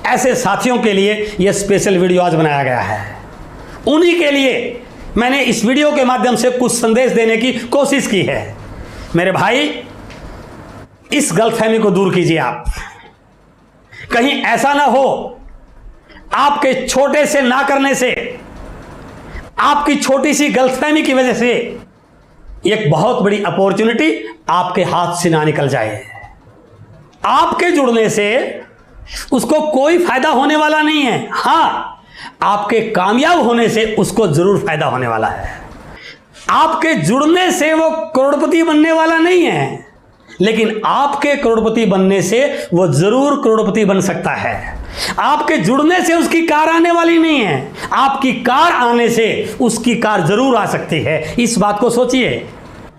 ऐसे साथियों के लिए यह स्पेशल वीडियो आज बनाया गया है। उन्हीं के लिए मैंने इस वीडियो के माध्यम से कुछ संदेश देने की कोशिश की है। मेरे भाई, इस गलतफहमी को दूर कीजिए आप। कहीं ऐसा ना हो आपके छोटे से ना करने से, आपकी छोटी सी गलतफहमी की वजह से एक बहुत बड़ी अपॉर्चुनिटी आपके हाथ से ना निकल जाए। आपके जुड़ने से उसको कोई फायदा होने वाला नहीं है। हां, आपके कामयाब होने से उसको जरूर फायदा होने वाला है। आपके जुड़ने से वो करोड़पति बनने वाला नहीं है, लेकिन आपके करोड़पति बनने से वो जरूर करोड़पति बन सकता है। आपके जुड़ने से उसकी कार आने वाली नहीं है, आपकी कार आने से उसकी कार जरूर आ सकती है। इस बात को सोचिए।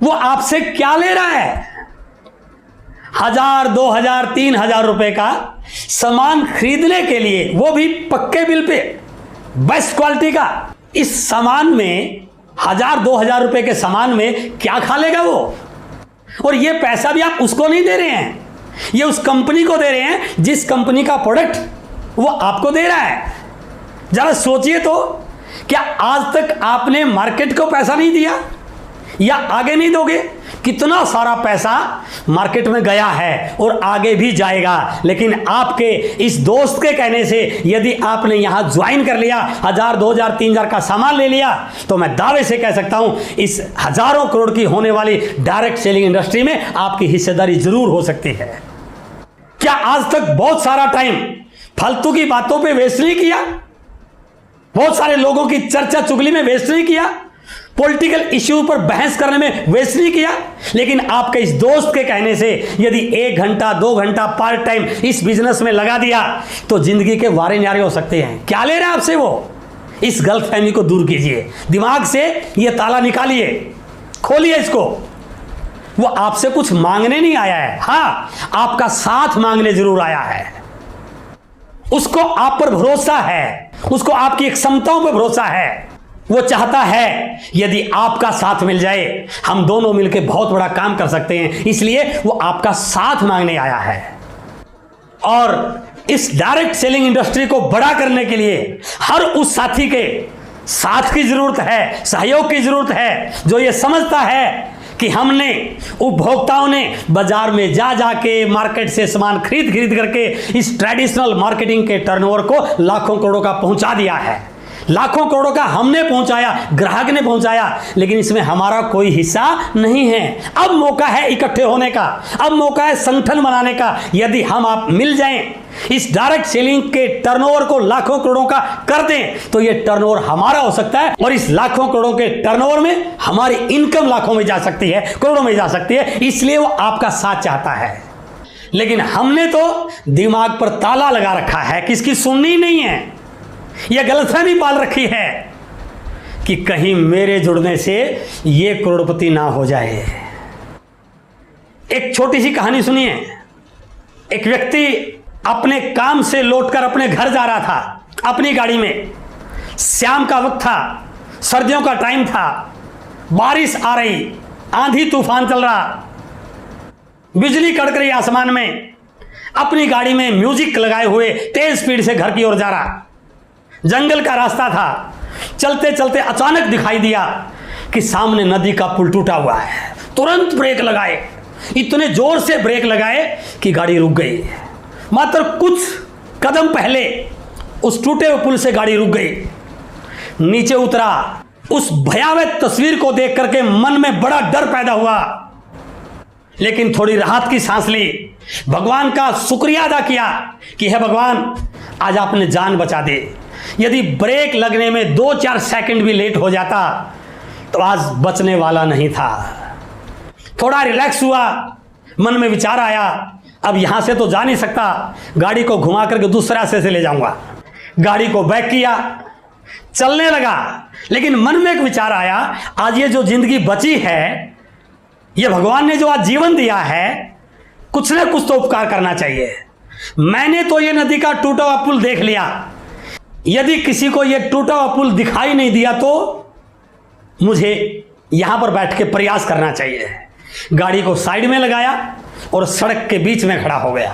वो आपसे क्या ले रहा है? 1000, 2000, 3000 रुपए का सामान खरीदने के लिए, वो भी पक्के बिल पे, बेस्ट क्वालिटी का। इस सामान में 1000, 2000 रुपए के सामान में क्या खा लेगा वो? और ये पैसा भी आप उसको नहीं दे रहे हैं, ये उस कंपनी को दे रहे हैं जिस कंपनी का प्रोडक्ट वो आपको दे रहा है। जरा सोचिए तो, क्या आज तक आपने मार्केट को पैसा नहीं दिया या आगे नहीं दोगे? कितना सारा पैसा मार्केट में गया है और आगे भी जाएगा, लेकिन आपके इस दोस्त के कहने से यदि आपने यहां ज्वाइन कर लिया, 1000, 2000, 3000 का सामान ले लिया, तो मैं दावे से कह सकता हूं इस हजारों करोड़ की होने वाली डायरेक्ट सेलिंग इंडस्ट्री में आपकी हिस्सेदारी जरूर हो सकती है। क्या आज तक बहुत सारा टाइम फालतू की बातों पे वेस्ट नहीं किया? बहुत सारे लोगों की चर्चा चुगली में वेस्ट नहीं किया? पॉलिटिकल इश्यू पर बहस करने में वेस्ट नहीं किया? लेकिन आपके इस दोस्त के कहने से यदि 1 घंटा 2 घंटा पार्ट टाइम इस बिजनेस में लगा दिया तो जिंदगी के वारे न्यारे हो सकते हैं। क्या ले रहा है आपसे वो? इस गलतफहमी को दूर कीजिए, दिमाग से ये ताला निकालिए, खोलिए इसको। वो आपसे कुछ मांगने नहीं आया है, हां आपका साथ मांगने जरूर आया है। उसको आप पर भरोसा है, उसको आपकी क्षमताओं पर भरोसा है। वो चाहता है यदि आपका साथ मिल जाए, हम दोनों मिलकर बहुत बड़ा काम कर सकते हैं, इसलिए वो आपका साथ मांगने आया है। और इस डायरेक्ट सेलिंग इंडस्ट्री को बड़ा करने के लिए हर उस साथी के साथ की जरूरत है, सहयोग की जरूरत है, जो ये समझता है कि हमने उपभोक्ताओं ने बाजार में जा जाके मार्केट से सामान खरीद करके इस ट्रेडिशनल मार्केटिंग के टर्नओवर को लाखों करोड़ों का पहुंचा दिया है। लाखों करोड़ों का हमने पहुंचाया, ग्राहक ने पहुंचाया, लेकिन इसमें हमारा कोई हिस्सा नहीं है। अब मौका है इकट्ठे होने का, अब मौका है संगठन बनाने का। यदि हम आप मिल जाएं, इस डायरेक्ट सेलिंग के टर्नओवर को लाखों करोड़ों का कर दें, तो ये टर्नओवर हमारा हो सकता है और इस लाखों करोड़ों के टर्नओवर में हमारी इनकम लाखों में जा सकती है, करोड़ों में जा सकती है। इसलिए वो आपका साथ चाहता है। लेकिन हमने तो दिमाग पर ताला लगा रखा है, किसकी सुननी नहीं है। यह गलतफहमी पाल रखी है कि कहीं मेरे जुड़ने से ये करोड़पति ना हो जाए। एक छोटी सी कहानी सुनिए। एक व्यक्ति अपने काम से लौटकर अपने घर जा रहा था अपनी गाड़ी में। शाम का वक्त था, सर्दियों का टाइम था, बारिश आ रही, आंधी तूफान चल रहा, बिजली कड़क रही आसमान में। अपनी गाड़ी में म्यूजिक लगाए हुए तेज स्पीड से घर की ओर जा रहा। जंगल का रास्ता था। चलते चलते अचानक दिखाई दिया कि सामने नदी का पुल टूटा हुआ है। तुरंत ब्रेक लगाए, इतने जोर से ब्रेक लगाए कि गाड़ी रुक गई। मात्र कुछ कदम पहले उस टूटे हुए पुल से गाड़ी रुक गई। नीचे उतरा। उस भयावह तस्वीर को देख करके मन में बड़ा डर पैदा हुआ, लेकिन थोड़ी राहत की सांस ली। भगवान का शुक्रिया अदा किया कि हे भगवान, आज आपने जान बचा दी। यदि ब्रेक लगने में 2-4 सेकंड भी लेट हो जाता तो आज बचने वाला नहीं था। थोड़ा रिलैक्स हुआ, मन में विचार आया, अब यहां से तो जा नहीं सकता, गाड़ी को घुमा करके दूसरे रास्ते से ले जाऊंगा। गाड़ी को बैक किया, चलने लगा। लेकिन मन में एक विचार आया, आज ये जो जिंदगी बची है, ये भगवान ने जो आज जीवन दिया है, कुछ ना कुछ तो उपकार करना चाहिए। मैंने तो ये नदी का टूटा हुआ पुल देख लिया, यदि किसी को यह टूटा हुआ पुल दिखाई नहीं दिया तो मुझे यहां पर बैठ के प्रयास करना चाहिए। गाड़ी को साइड में लगाया और सड़क के बीच में खड़ा हो गया।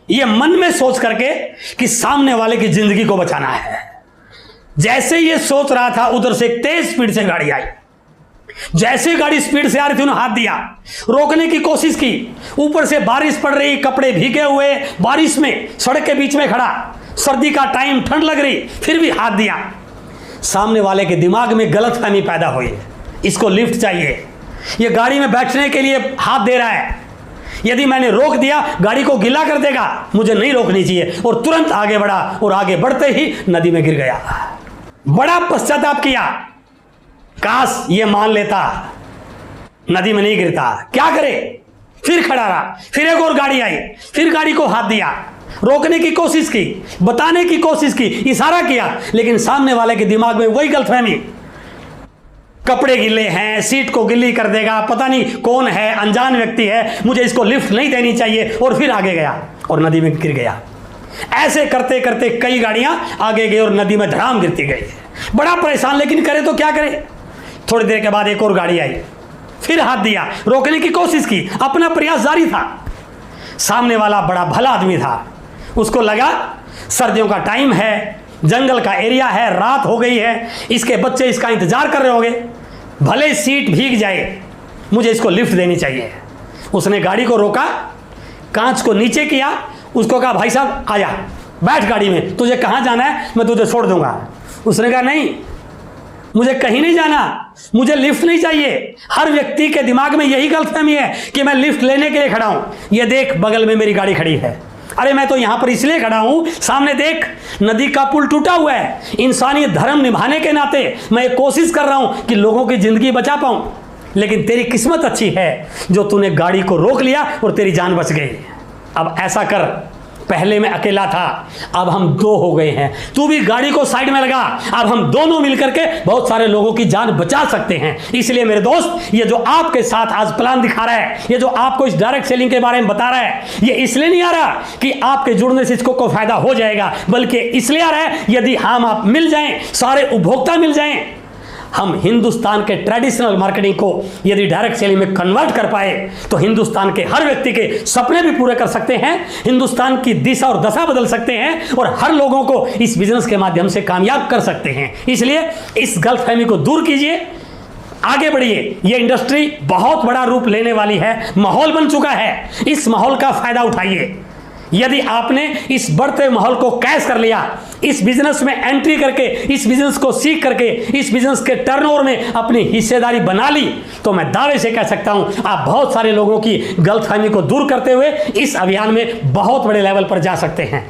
ये मन में सोच करके कि सामने वाले की जिंदगी को बचाना है। जैसे ये सोच रहा था, उधर से एक तेज स्पीड से गाड़ी आई। जैसे गाड़ी स्पीड से आ रही थी, उन्होंने हाथ दिया, रोकने की कोशिश की। ऊपर से बारिश पड़ रही, कपड़े भीगे हुए, बारिश में सड़क के बीच में खड़ा, सर्दी का टाइम, ठंड लग रही, फिर भी हाथ दिया। सामने वाले के दिमाग में गलतफहमी पैदा हुई, इसको लिफ्ट चाहिए, ये गाड़ी में बैठने के लिए हाथ दे रहा है, यदि मैंने रोक दिया गाड़ी को गीला कर देगा, मुझे नहीं रोकनी चाहिए। और तुरंत आगे बढ़ा और आगे बढ़ते ही नदी में गिर गया। बड़ा पश्चाताप किया, काश ये मान लेता, नदी में नहीं गिरता। क्या करे, फिर खड़ा रहा, फिर एक और गाड़ी आई, फिर गाड़ी को हाथ दिया, रोकने की कोशिश की, बताने की कोशिश की, इशारा किया, लेकिन सामने वाले के दिमाग में वही गलतफहमी, कपड़े गिले हैं, सीट को गिल्ली कर देगा, पता नहीं कौन है, अनजान व्यक्ति है, मुझे इसको लिफ्ट नहीं देनी चाहिए। और फिर आगे गया और नदी में गिर गया। ऐसे करते करते कई गाड़ियां आगे गई और नदी में धड़ाम गिरती गई। बड़ा परेशान, लेकिन करे तो क्या करे। थोड़ी देर के बाद एक और गाड़ी आई, फिर हाथ दिया, रोकने की कोशिश की, अपना प्रयास जारी था। सामने वाला बड़ा भला आदमी था, उसको लगा सर्दियों का टाइम है, जंगल का एरिया है, रात हो गई है, इसके बच्चे इसका इंतजार कर रहे होंगे, भले सीट भीग जाए, मुझे इसको लिफ्ट देनी चाहिए। उसने गाड़ी को रोका, कांच को नीचे किया, उसको कहा भाई साहब आया, बैठ गाड़ी में, तुझे कहाँ जाना है, मैं तुझे छोड़ दूंगा। उसने कहा नहीं, मुझे कहीं नहीं जाना, मुझे लिफ्ट नहीं चाहिए। हर व्यक्ति के दिमाग में यही गलतफहमी है कि मैं लिफ्ट लेने के लिए खड़ा हूं। ये देख बगल में मेरी गाड़ी खड़ी है, अरे मैं तो यहां पर इसलिए खड़ा हूं, सामने देख नदी का पुल टूटा हुआ है। इंसानी धर्म निभाने के नाते मैं कोशिश कर रहा हूं कि लोगों की जिंदगी बचा पाऊं, लेकिन तेरी किस्मत अच्छी है जो तूने गाड़ी को रोक लिया और तेरी जान बच गई। अब ऐसा कर, पहले मैं अकेला था, अब हम दो हो गए हैं, तू भी गाड़ी को साइड में लगा, अब हम दोनों मिलकर के बहुत सारे लोगों की जान बचा सकते हैं। इसलिए मेरे दोस्त, ये जो आपके साथ आज प्लान दिखा रहा है, ये जो आपको इस डायरेक्ट सेलिंग के बारे में बता रहा है, ये इसलिए नहीं आ रहा कि आपके जुड़ने से इसको कोई फायदा हो जाएगा, बल्कि इसलिए आ रहा है यदि हम आप मिल जाएं, सारे उपभोक्ता मिल जाएं, हम हिंदुस्तान के ट्रेडिशनल मार्केटिंग को यदि डायरेक्ट सेलिंग में कन्वर्ट कर पाए तो हिंदुस्तान के हर व्यक्ति के सपने भी पूरे कर सकते हैं, हिंदुस्तान की दिशा और दशा बदल सकते हैं और हर लोगों को इस बिजनेस के माध्यम से कामयाब कर सकते हैं। इसलिए इस गलतफहमी को दूर कीजिए, आगे बढ़िए। ये इंडस्ट्री बहुत बड़ा रूप लेने वाली है, माहौल बन चुका है, इस माहौल का फायदा उठाइए। यदि आपने इस बढ़ते माहौल को कैच कर लिया, इस बिजनेस में एंट्री करके, इस बिजनेस को सीख करके, इस बिजनेस के टर्नओवर में अपनी हिस्सेदारी बना ली, तो मैं दावे से कह सकता हूं आप बहुत सारे लोगों की गलतफहमी को दूर करते हुए इस अभियान में बहुत बड़े लेवल पर जा सकते हैं।